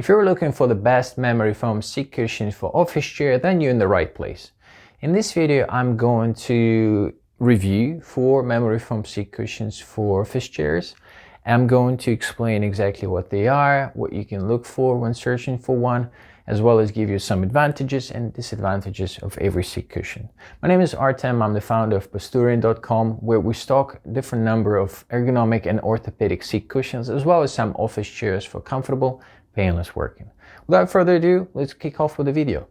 If you're looking for the best memory foam seat cushions for office chair, then you're in the right place. In this video, I'm going to review 4 memory foam seat cushions for office chairs. I'm going to explain exactly what they are, what you can look for when searching for one, as well as give you some advantages and disadvantages of every seat cushion. My name is Artem. I'm the founder of Posturion.com, where we stock a different number of ergonomic and orthopedic seat cushions, as well as some office chairs for comfortable, painless working. Without further ado, let's kick off with the video.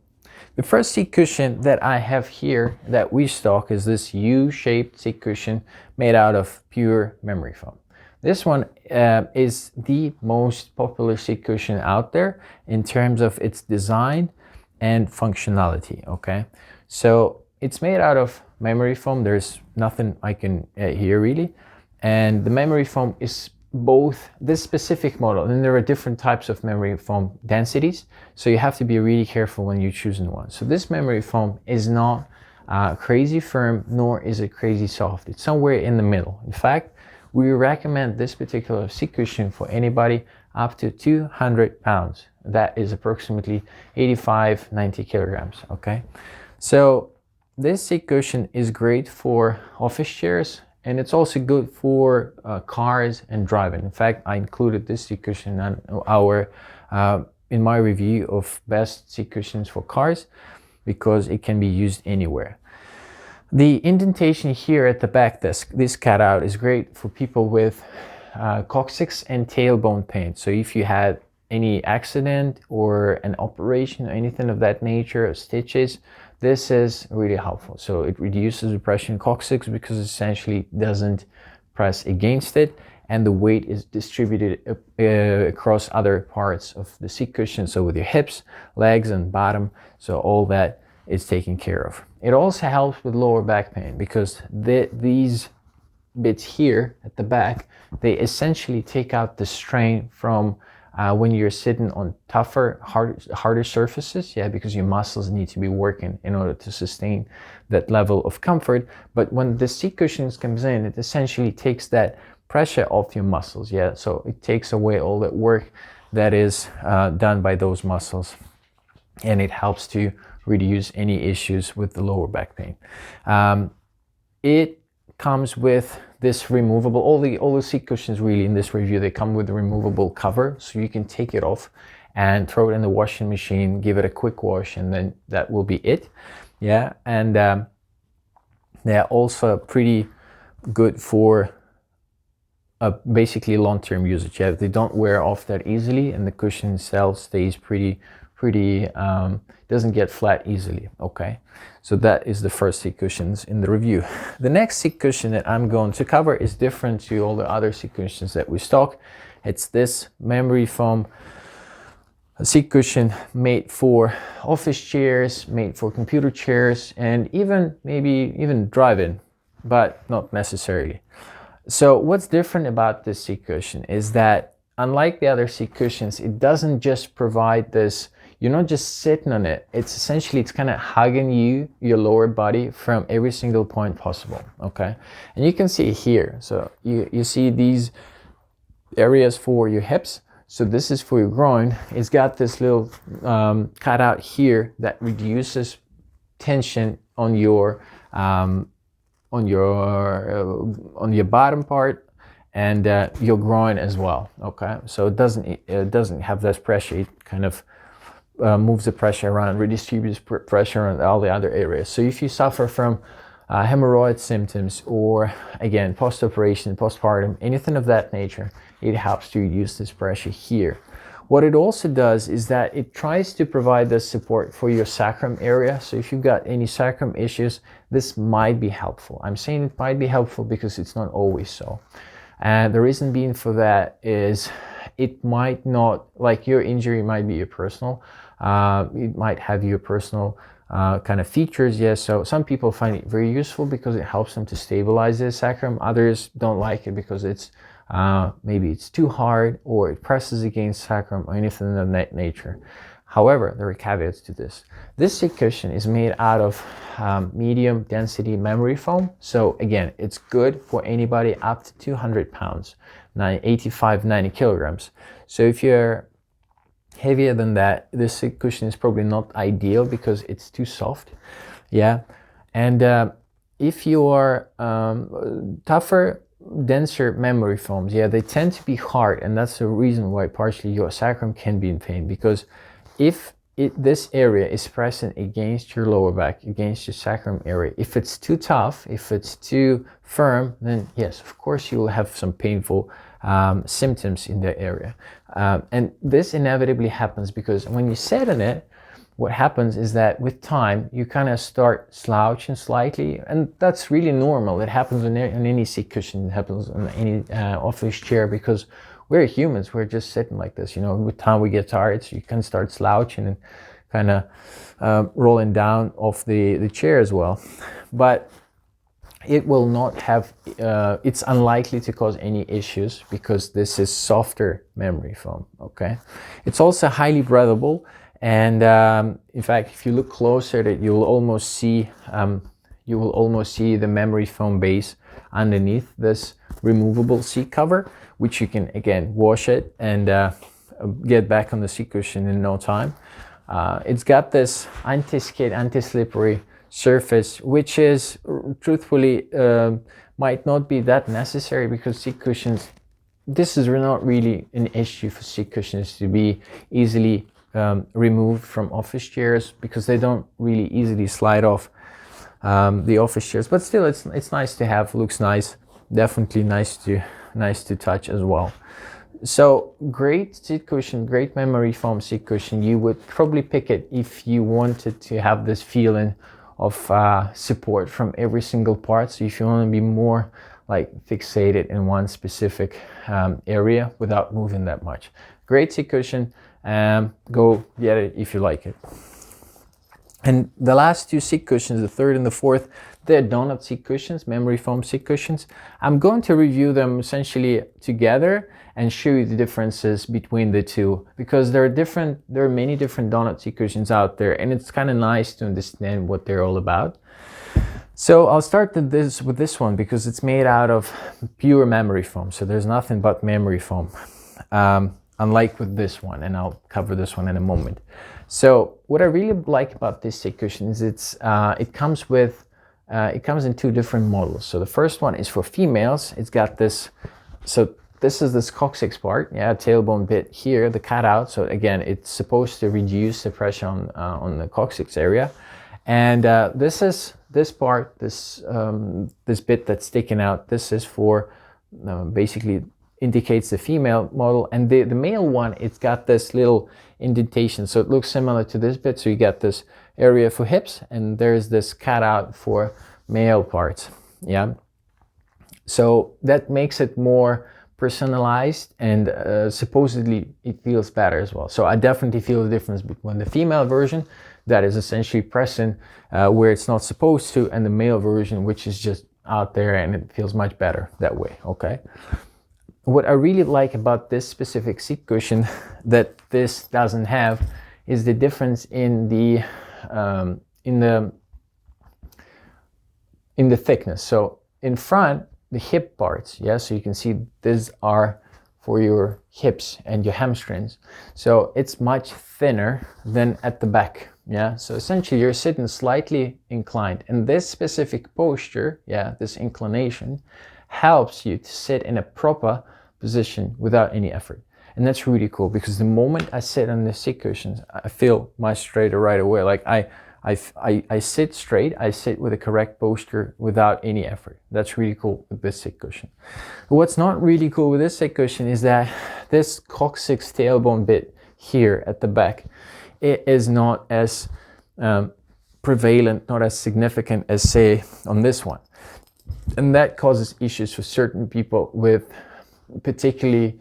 The first seat cushion that I have here that we stock is this U-shaped seat cushion made out of pure memory foam. This one is the most popular seat cushion out there in terms of its design and functionality, okay? So it's made out of memory foam. There's nothing I can hear really. And the memory foam is both this specific model, and there are different types of memory foam densities, so you have to be really careful when you're choosing one. So this memory foam is not crazy firm, nor is it crazy soft. It's somewhere in the middle. In fact, we recommend this particular seat cushion for anybody up to 200 pounds. That is approximately 85-90 kilograms, okay? So this seat cushion is great for office chairs, and it's also good for cars and driving. In fact, I included this seat cushion in my review of best seat cushions for cars because it can be used anywhere. The indentation here at the back, this cutout, is great for people with coccyx and tailbone pain. So if you had any accident or an operation or anything of that nature, or stitches, this is really helpful. So it reduces the pressure in coccyx because it essentially doesn't press against it, and the weight is distributed across other parts of the seat cushion. So with your hips, legs, and bottom, so all that is taken care of. It also helps with lower back pain because these bits here at the back, they essentially take out the strain from when you're sitting on tougher, harder surfaces, because your muscles need to be working in order to sustain that level of comfort. But when the seat cushions comes in, it essentially takes that pressure off your muscles, so it takes away all that work that is done by those muscles, and it helps to reduce any issues with the lower back pain. It comes with this removable, all the seat cushions really in this review, they come with a removable cover, so you can take it off and throw it in the washing machine, give it a quick wash, and then that will be it. And they're also pretty good for basically long-term usage. They don't wear off that easily, and the cushion itself stays pretty doesn't get flat easily, okay? So that is the first seat cushions in the review. The next seat cushion that I'm going to cover is different to all the other seat cushions that we stock. It's this memory foam seat cushion made for office chairs, made for computer chairs, and maybe even drive-in, but not necessarily. So what's different about this seat cushion is that unlike the other seat cushions, it doesn't just provide this, you're not just sitting on it. It's essentially, it's kind of hugging your lower body from every single point possible, okay? And you can see here, so you see these areas for your hips. So this is for your groin. It's got this little cutout here that reduces tension on your bottom part and your groin as well, okay? So it doesn't have less pressure. It kind of moves the pressure around, redistributes pressure on all the other areas. So if you suffer from hemorrhoid symptoms, or again, post-operation, postpartum, anything of that nature, it helps to reduce this pressure here. What it also does is that it tries to provide the support for your sacrum area. So if you've got any sacrum issues, this might be helpful. I'm saying it might be helpful because it's not always so. And the reason being for that is it might not, like your injury might be your personal, it might have your personal kind of features, so some people find it very useful because it helps them to stabilize their sacrum. Others don't like it because it's maybe it's too hard, or it presses against sacrum, or anything of that nature. However, there are caveats to this. This seat cushion is made out of medium density memory foam. So again, it's good for anybody up to 200 pounds, 85, 90 kilograms. So if you're Heavier than that, this seat cushion is probably not ideal because it's too soft. Yeah, and if you are tougher, denser memory foams, yeah, they tend to be hard, and that's the reason why partially your sacrum can be in pain, because if this area is pressing against your lower back, against your sacrum area, if it's too tough, if it's too firm, then yes, of course you will have some painful symptoms in that area. And this inevitably happens because when you sit on it, what happens is that with time you kind of start slouching slightly, and that's really normal. It happens on any seat cushion, it happens on any office chair, because we're humans, we're just sitting like this, you know. With time we get tired, so you can start slouching and kind of rolling down off the chair as well. But it will not have, it's unlikely to cause any issues because this is softer memory foam, okay? It's also highly breathable, and in fact, if you look closer at it, you will almost see the memory foam base underneath this removable seat cover, which you can again wash it and get back on the seat cushion in no time. It's got this anti-skid, anti-slippery surface, which is truthfully might not be that necessary, because seat cushions, this is not really an issue for seat cushions to be easily removed from office chairs, because they don't really easily slide off the office chairs. But still, it's nice to have, looks nice, definitely nice to touch as well. So great seat cushion, great memory foam seat cushion. You would probably pick it if you wanted to have this feeling of support from every single part. So if you want to be more like fixated in one specific area without moving that much. Great seat cushion, go get it if you like it. And the last two seat cushions, the third and the fourth, they're donut seat cushions, memory foam seat cushions. I'm going to review them essentially together and show you the differences between the two, because there are many different donut seat cushions out there, and it's kind of nice to understand what they're all about. So I'll start with this one because it's made out of pure memory foam, so there's nothing but memory foam, unlike with this one, and I'll cover this one in a moment. So what I really like about this seat cushion is it comes in two different models. So the first one is for females. It's got this, so this is this coccyx part, yeah, tailbone bit here, the cutout. So again, it's supposed to reduce the pressure on the coccyx area. And this part, this bit that's sticking out, this is for basically indicates the female model, and the male one, it's got this little indentation, so it looks similar to this bit. So you got this area for hips, and there's this cutout for male parts, yeah. So that makes it more personalized, and supposedly it feels better as well. So I definitely feel the difference between the female version that is essentially pressing where it's not supposed to, and the male version, which is just out there, and it feels much better that way, okay? What I really like about this specific seat cushion that this doesn't have is the difference in the thickness. So in front, the hip parts, yeah, so you can see these are for your hips and your hamstrings. So it's much thinner than at the back, yeah. So essentially you're sitting slightly inclined, and this specific posture, yeah, this inclination helps you to sit in a proper position without any effort. And that's really cool, because the moment I sit on the seat cushions, I feel much straighter right away. Like I sit straight, I sit with a correct posture without any effort. That's really cool with this seat cushion. What's not really cool with this seat cushion is that this coccyx tailbone bit here at the back, it is not as prevalent, not as significant as, say, on this one. And that causes issues for certain people with particularly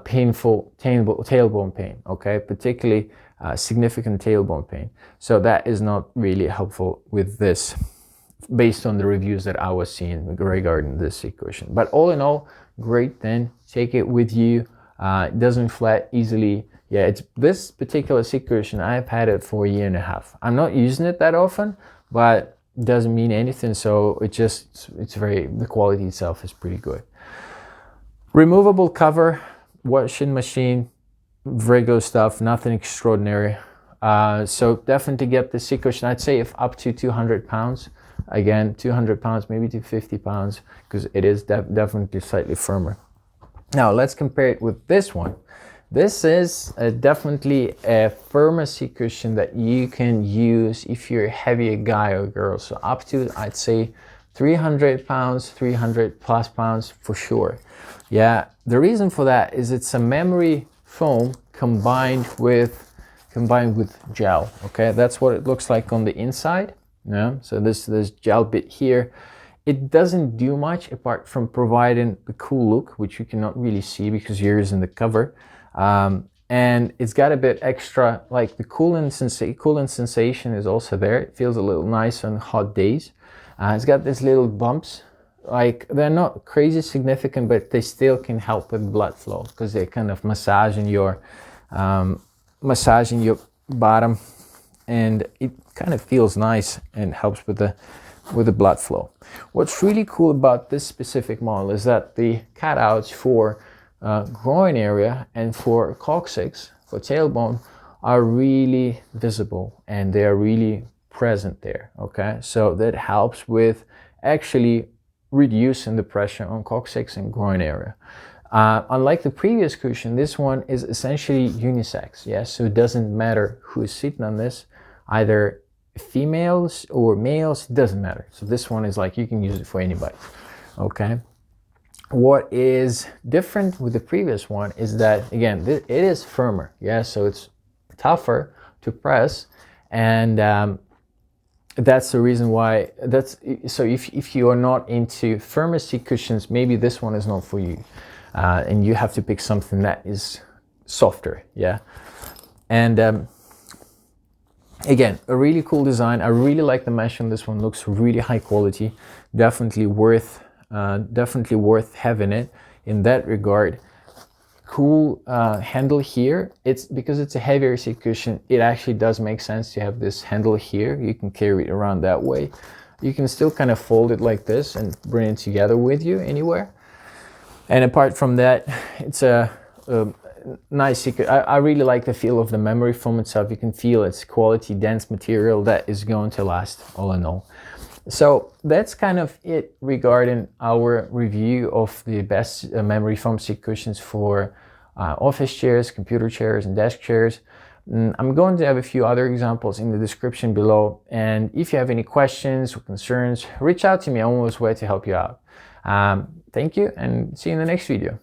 painful tailbone pain, okay, particularly significant tailbone pain. So that is not really helpful with this, based on the reviews that I was seeing regarding this seat cushion. But all in all, great. Then take it with you. It doesn't flat easily. Yeah, it's this particular seat cushion, I've had it for 1.5 years. I'm not using it that often, but it doesn't mean anything. So the quality itself is pretty good. Removable cover, washing machine, regular stuff, nothing extraordinary. So definitely get the seat cushion. I'd say if up to 200 pounds. Again, 200 pounds, maybe to 50 pounds, because it is definitely slightly firmer. Now let's compare it with this one. This is definitely a firmer seat cushion that you can use if you're a heavier guy or girl. So up to, I'd say, 300 pounds, 300 plus pounds for sure. Yeah, the reason for that is it's a memory foam combined with gel. Okay, that's what it looks like on the inside. Yeah, so this gel bit here, it doesn't do much apart from providing the cool look, which you cannot really see because yours in the cover. And it's got a bit extra, like the cooling sensation is also there. It feels a little nice on hot days. It's got these little bumps, like they're not crazy significant, but they still can help with blood flow because they're kind of massaging your bottom, and it kind of feels nice and helps with the blood flow. What's really cool about this specific model is that the cutouts for groin area and for coccyx, for tailbone, are really visible and they are really present there. Okay, so that helps with actually reducing the pressure on coccyx and groin area. Unlike the previous cushion, this one is essentially unisex. Yes, so it doesn't matter who is sitting on this, either females or males, doesn't matter. So this one is like you can use it for anybody. Okay. What is different with the previous one is that, again, it is firmer. Yeah, so it's tougher to press, and that's the reason why. So if you are not into firmer seat cushions, maybe this one is not for you, and you have to pick something that is softer. Yeah, and again, a really cool design. I really like the mesh on this one. Looks really high quality. Definitely worth having it in that regard. Cool handle here. It's because it's a heavier seat cushion, it actually does make sense to have this handle here. You can carry it around that way. You can still kind of fold it like this and bring it together with you anywhere. And apart from that, it's a nice seat. I really like the feel of the memory foam itself. You can feel it's quality, dense material that is going to last, all in all. So that's kind of it regarding our review of the best memory foam seat cushions for office chairs, computer chairs, and desk chairs. I'm going to have a few other examples in the description below. And if you have any questions or concerns, reach out to me. I'm always ready to help you out. Thank you, and see you in the next video.